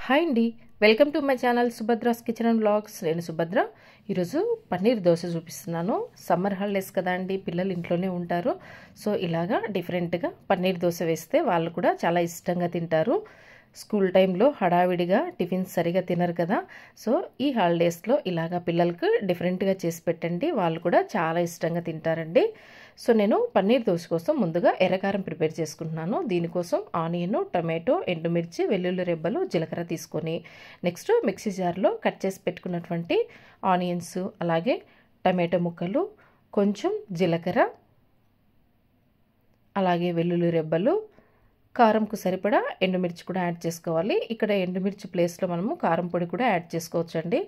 Hi అండి, welcome to my channel Subhadra's kitchen and vlogs. నేను సుభద్ర. ఈరోజు పన్నీర్ దోశ చూపిస్తున్నాను. సమ్మర్ హాలిడేస్ కదా అండి, పిల్లలు ఇంట్లోనే ఉంటారు. సో ఇలాగా డిఫరెంట్గా పన్నీర్ దోశ వేస్తే వాళ్ళు కూడా చాలా ఇష్టంగా తింటారు. స్కూల్ టైంలో హడావిడిగా టిఫిన్స్ సరిగా తినరు కదా. సో ఈ హాలిడేస్లో ఇలాగా పిల్లలకు డిఫరెంట్గా చేసి పెట్టండి, వాళ్ళు కూడా చాలా ఇష్టంగా తింటారండి. సో నేను పన్నీర్ దోశ కోసం ముందుగా ఎర్రకారం ప్రిపేర్ చేసుకుంటున్నాను. దీనికోసం ఆనియన్, టొమాటో, ఎండుమిర్చి, వెల్లుల్లి రెబ్బలు, జీలకర్ర తీసుకొని నెక్స్ట్ మిక్సీ జార్లో కట్ చేసి పెట్టుకున్నటువంటి ఆనియన్స్, అలాగే టమాటో ముక్కలు, కొంచెం జీలకర్ర, అలాగే వెల్లుల్లి రెబ్బలు, కారంకు సరిపడా ఎండుమిర్చి కూడా యాడ్ చేసుకోవాలి. ఇక్కడ ఎండుమిర్చి ప్లేస్లో మనము కారం పొడి కూడా యాడ్ చేసుకోవచ్చు అండి.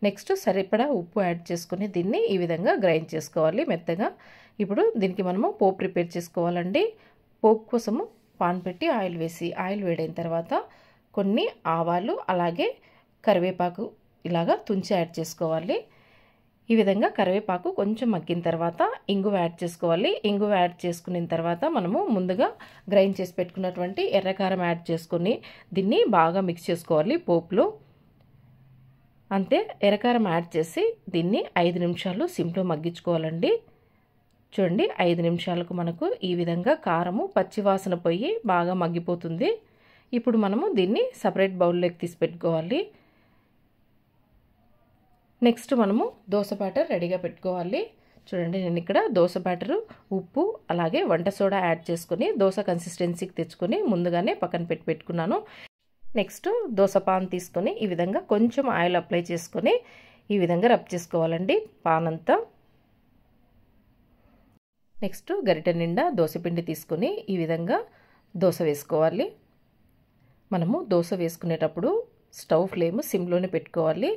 నెక్స్ట్ సరిపడా ఉప్పు యాడ్ చేసుకుని దీన్ని ఈ విధంగా గ్రైండ్ చేసుకోవాలి మెత్తగా. ఇప్పుడు దీనికి మనము పోపు ప్రిపేర్ చేసుకోవాలండి. పోపు కోసము పాన్ పెట్టి ఆయిల్ వేసి, ఆయిల్ వేడైన తర్వాత కొన్ని ఆవాలు, అలాగే కరివేపాకు ఇలాగా తుంచి యాడ్ చేసుకోవాలి. ఈ విధంగా కరివేపాకు కొంచెం మగ్గిన తర్వాత ఇంగువ యాడ్ చేసుకోవాలి. ఇంగువ యాడ్ చేసుకున్న తర్వాత మనము ముందుగా గ్రైండ్ చేసి పెట్టుకున్నటువంటి ఎర్రకారం యాడ్ చేసుకొని దీన్ని బాగా మిక్స్ చేసుకోవాలి పోపులో. అంతే, ఎర్రకారం యాడ్ చేసి దీన్ని 5 నిమిషాలు సిమ్లో మగ్గించుకోవాలండి. చూడండి, 5 నిమిషాలకు మనకు ఈ విధంగా కారము పచ్చివాసన పోయి బాగా మగ్గిపోతుంది. ఇప్పుడు మనము దీన్ని సపరేట్ బౌల్లోకి తీసి పెట్టుకోవాలి. నెక్స్ట్ మనము దోశ బ్యాటర్ రెడీగా పెట్టుకోవాలి. చూడండి, నేను ఇక్కడ దోశ బ్యాటరు, ఉప్పు, అలాగే వంట సోడా యాడ్ చేసుకొని దోశ కన్సిస్టెన్సీకి తెచ్చుకొని ముందుగానే పక్కన పెట్టుకున్నాను. నెక్స్ట్ దోశ పాన్ తీసుకొని ఈ విధంగా కొంచెం ఆయిల్ అప్లై చేసుకొని ఈ విధంగా రబ్ చేసుకోవాలండి పాన్ అంతా. నెక్స్ట్ గరిటె నిండా దోశపిండి తీసుకొని ఈ విధంగా దోశ వేసుకోవాలి. మనము దోశ వేసుకునేటప్పుడు స్టవ్ ఫ్లేమ్ సిమ్లోనే పెట్టుకోవాలి.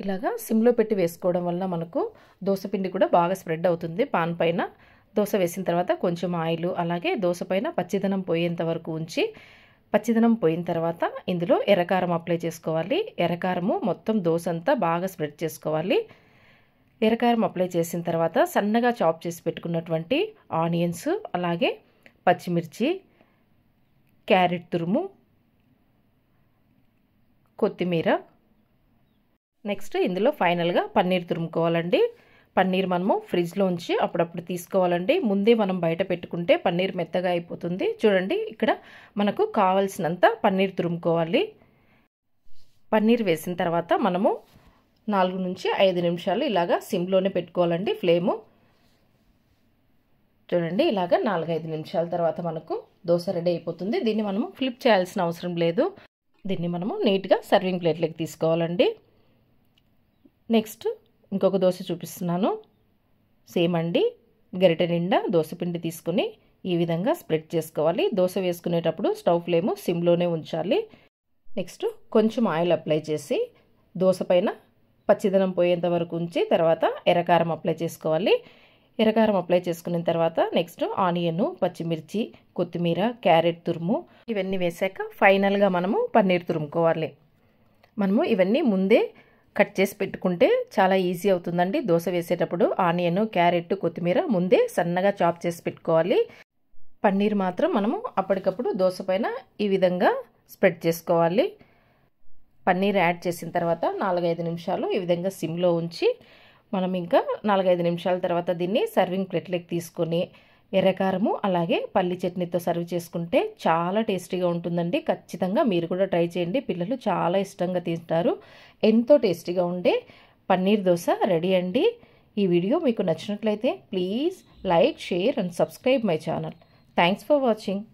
ఇలాగా సిమ్లో పెట్టి వేసుకోవడం వల్ల మనకు దోశపిండి కూడా బాగా స్ప్రెడ్ అవుతుంది పాన్ పైన. దోశ వేసిన తర్వాత కొంచెం ఆయిల్, అలాగే దోశ పైన పచ్చిదనం పోయేంత వరకు ఉంచి, పచ్చిదనం పోయిన తర్వాత ఇందులో ఎర్రకారం అప్లై చేసుకోవాలి. ఎర్రకారము మొత్తం దోశ అంతా బాగా స్ప్రెడ్ చేసుకోవాలి. ఎర్రకారం అప్లై చేసిన తర్వాత సన్నగా చాప్ చేసి పెట్టుకున్నటువంటి ఆనియన్స్, అలాగే పచ్చిమిర్చి, క్యారెట్ తురుము, కొత్తిమీర, నెక్స్ట్ ఇందులో ఫైనల్గా పన్నీర్ తురుముకోవాలండి. పన్నీర్ మనము ఫ్రిడ్జ్లో ఉంచి అప్పుడప్పుడు తీసుకోవాలండి. ముందే మనం బయట పెట్టుకుంటే పన్నీర్ మెత్తగా అయిపోతుంది. చూడండి, ఇక్కడ మనకు కావలసినంత పన్నీర్ తురుముకోవాలి. పన్నీర్ వేసిన తర్వాత మనము 4 నుంచి 5 నిమిషాలు ఇలాగా సిమ్లోనే పెట్టుకోవాలండి ఫ్లేము. చూడండి, ఇలాగా 4-5 నిమిషాల తర్వాత మనకు దోశ రెడీ అయిపోతుంది. దీన్ని మనము ఫ్లిప్ చేయాల్సిన అవసరం లేదు. దీన్ని మనము నీట్గా సర్వింగ్ ప్లేట్లోకి తీసుకోవాలండి. నెక్స్ట్ ఇంకొక దోశ చూపిస్తున్నాను. సేమ్ అండి, గరిటె నిండా దోశపిండి తీసుకుని ఈ విధంగా స్ప్రెడ్ చేసుకోవాలి. దోశ వేసుకునేటప్పుడు స్టవ్ ఫ్లేము సిమ్లోనే ఉంచాలి. నెక్స్ట్ కొంచెం ఆయిల్ అప్లై చేసి దోశ పైన పచ్చిదనం పోయేంత వరకు ఉంచి తర్వాత ఎర్రకారం అప్లై చేసుకోవాలి. ఎర్రకారం అప్లై చేసుకున్న తర్వాత నెక్స్ట్ ఆనియన్, పచ్చిమిర్చి, కొత్తిమీర, క్యారెట్ తురుము ఇవన్నీ వేసాక ఫైనల్గా మనము పన్నీర్ తురుముకోవాలి. మనము ఇవన్నీ ముందే కట్ చేసి పెట్టుకుంటే చాలా ఈజీ అవుతుందండి. దోశ వేసేటప్పుడు ఆనియన్, క్యారెట్, కొత్తిమీర ముందే సన్నగా చాప్ చేసి పెట్టుకోవాలి. పన్నీర్ మాత్రం మనము అప్పటికప్పుడు దోశ పైన ఈ విధంగా స్ప్రెడ్ చేసుకోవాలి. పన్నీర్ యాడ్ చేసిన తర్వాత 4-5 నిమిషాలు ఈ విధంగా సిమ్లో ఉంచి మనం ఇంకా 4-5 నిమిషాల తర్వాత దీన్ని సర్వింగ్ ప్లేట్లోకి తీసుకొని ఎర్రకారము, అలాగే పల్లి చట్నీతో సర్వ్ చేసుకుంటే చాలా టేస్టీగా ఉంటుందండి. ఖచ్చితంగా మీరు కూడా ట్రై చేయండి, పిల్లలు చాలా ఇష్టంగా తింటారు. ఎంతో టేస్టీగా ఉండే పన్నీర్ దోశ రెడీ అండి. ఈ వీడియో మీకు నచ్చినట్లయితే please like, share and subscribe my channel. Thanks for watching.